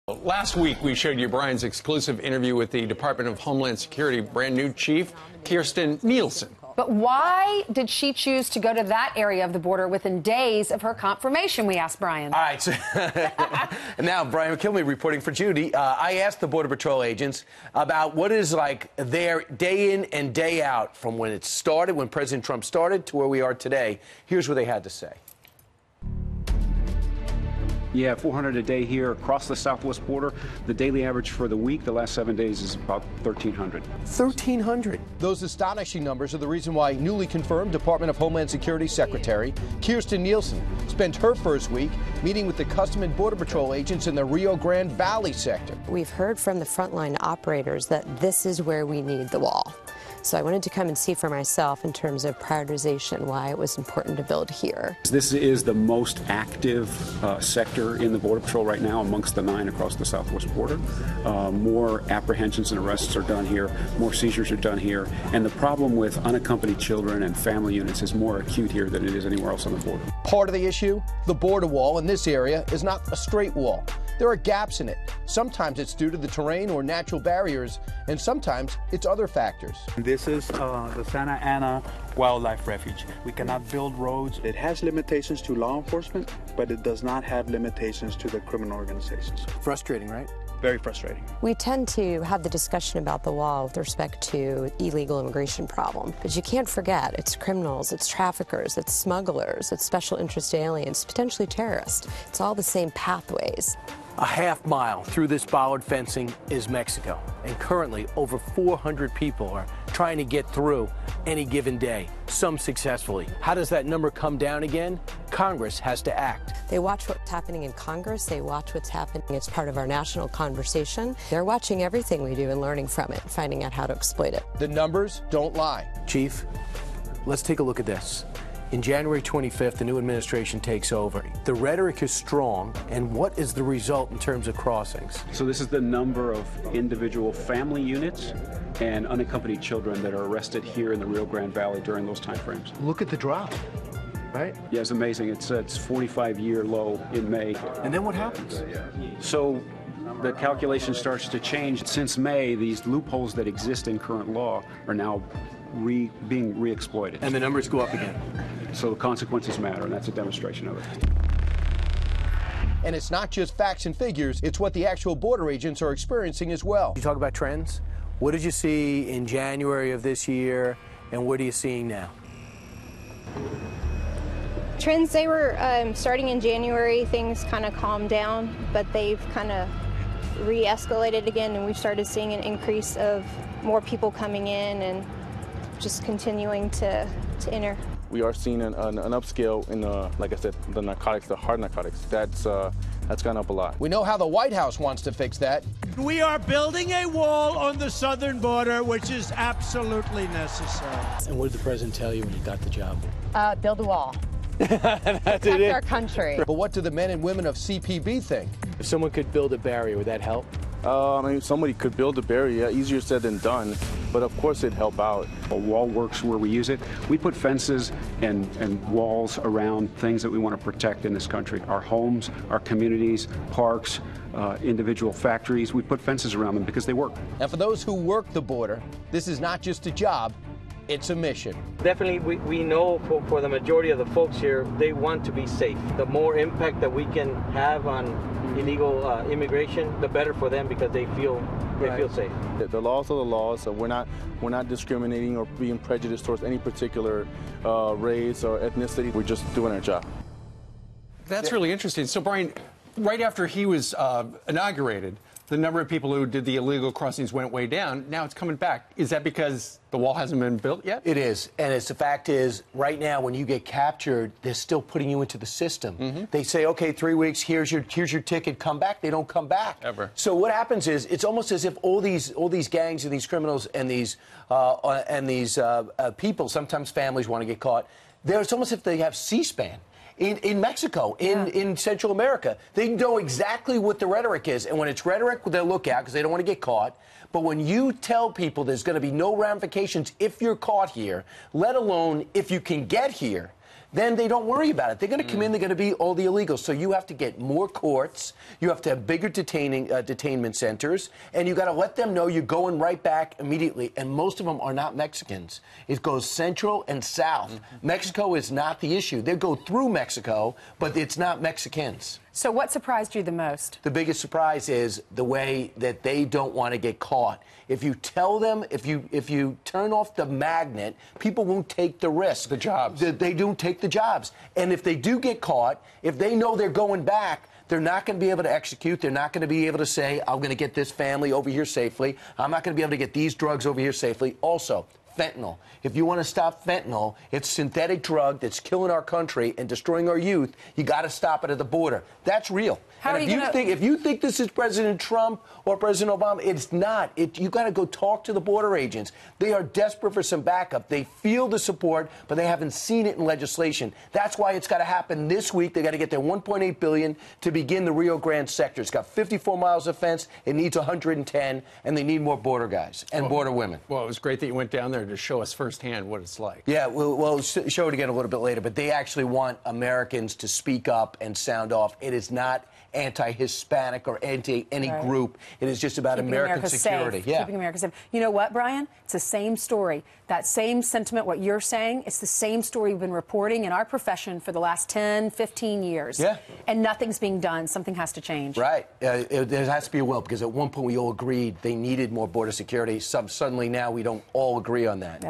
Last week, we showed you Brian's exclusive interview with the Department of Homeland Security brand new chief, Kirstjen Nielsen. But why did she choose to go to that area of the border within days of her confirmation, we asked Brian. All right. So and now, Brian McKinley reporting for Judy. I asked the Border Patrol agents about what it is like there day in and day out from when it started, when President Trump started, to where we are today. Here's what they had to say. Yeah, 400 a day here across the southwest border. The daily average for the week, the last 7 days, is about 1,300. 1,300. Those astonishing numbers are the reason why newly confirmed Department of Homeland Security Secretary Kirstjen Nielsen spent her first week meeting with the Custom and Border Patrol agents in the Rio Grande Valley sector. We've heard from the frontline operators that this is where we need the wall. So I wanted to come and see for myself in terms of prioritization why it was important to build here. This is the most active sector in the Border Patrol right now amongst the 9 across the southwest border. More apprehensions and arrests are done here, more seizures are done here, and the problem with unaccompanied children and family units is more acute here than it is anywhere else on the border. Part of the issue, the border wall in this area is not a straight wall. There are gaps in it. Sometimes it's due to the terrain or natural barriers, and sometimes it's other factors. This is the Santa Ana Wildlife Refuge. We cannot build roads. It has limitations to law enforcement, but it does not have limitations to the criminal organizations. Frustrating, right? Very frustrating. We tend to have the discussion about the wall with respect to illegal immigration problem, but you can't forget it's criminals, it's traffickers, it's smugglers, it's special interest aliens, potentially terrorists. It's all the same pathways. A half mile through this bollard fencing is Mexico, and currently over 400 people are trying to get through any given day, some successfully. How does that number come down again? Congress has to act. They watch what's happening in Congress. They watch what's happening as part of our national conversation. They're watching everything we do and learning from it, finding out how to exploit it. The numbers don't lie. Chief, let's take a look at this. In January 25th, the new administration takes over. The rhetoric is strong, and what is the result in terms of crossings? So this is the number of individual family units and unaccompanied children that are arrested here in the Rio Grande Valley during those time frames. Look at the drop, right? Yeah, it's amazing. It's 45-year low in May. And then what happens? So the calculation starts to change. Since May, these loopholes that exist in current law are now being re-exploited. And the numbers go up again. So the consequences matter, and that's a demonstration of it. And it's not just facts and figures, it's what the actual border agents are experiencing as well. You talk about trends. What did you see in January of this year, and what are you seeing now? Trends, they were starting in January, things kind of calmed down, but they've kind of re-escalated again, and we've started seeing an increase of more people coming in and just continuing to enter. We are seeing an upscale in, like I said, the narcotics, the hard narcotics. That's gone up a lot. We know how the White House wants to fix that. We are building a wall on the southern border, which is absolutely necessary. And what did the president tell you when you got the job? Build a wall. Protect our country. But what do the men and women of CPB think? If someone could build a barrier, would that help? I mean, somebody could build a barrier, easier said than done, but of course it'd help out. A wall works where we use it. We put fences and walls around things that we want to protect in this country. Our homes, our communities, parks, individual factories. We put fences around them because they work. And for those who work the border, this is not just a job, it's a mission. Definitely, we know for the majority of the folks here, they want to be safe. The more impact that we can have on illegal immigration, the better for them because they feel safe. The laws are the laws, so we're not discriminating or being prejudiced towards any particular race or ethnicity. We're just doing our job. That's really interesting. So, Brian, right after he was inaugurated, the number of people who did the illegal crossings went way down. Now it's coming back. Is that because the wall hasn't been built yet? It is. And the fact is, right now, when you get captured, they're still putting you into the system. They say, okay, 3 weeks, here's your ticket, come back. They don't come back. Ever. So what happens is, it's almost as if all these gangs and these criminals and these people, sometimes families want to get caught, it's almost as if they have C-SPAN. In Mexico, in Central America. They know exactly what the rhetoric is. And when it's rhetoric, they'll look out because they don't want to get caught. But when you tell people there's going to be no ramifications if you're caught here, let alone if you can get here, then they don't worry about it. They're going to come in, they're going to be all the illegals. So you have to get more courts, you have to have bigger detainment centers, and you got to let them know you're going right back immediately. And most of them are not Mexicans. It goes central and south. Mexico is not the issue. They go through Mexico, but it's not Mexicans. So what surprised you the most? The biggest surprise is the way that they don't want to get caught. If you tell them, if you turn off the magnet, people won't take the risk. The jobs. They don't take the jobs. And if they do get caught, if they know they're going back, they're not going to be able to execute. They're not going to be able to say, I'm going to get this family over here safely. I'm not going to be able to get these drugs over here safely. Also, fentanyl. If you want to stop fentanyl, it's a synthetic drug that's killing our country and destroying our youth. You got to stop it at the border. That's real. How and if you think this is President Trump or President Obama, it's not. You got to go talk to the border agents. They are desperate for some backup. They feel the support, but they haven't seen it in legislation. That's why it's got to happen this week. They got to get their $1.8 billion to begin the Rio Grande sector. It's got 54 miles of fence. It needs 110, and they need more border guys and border women. Well, it was great that you went down there to show us firsthand what it's like. Yeah, we'll show it again a little bit later, but they actually want Americans to speak up and sound off. It is not anti-Hispanic or anti any group. It is just about Keeping American America security. Safe. Yeah. Keeping America safe. You know what, Brian? It's the same story. That same sentiment, what you're saying, it's the same story we've been reporting in our profession for the last 10, 15 years. Yeah. And nothing's being done. Something has to change. Right. There has to be a will, because at one point we all agreed they needed more border security. Suddenly now we don't all agree on that.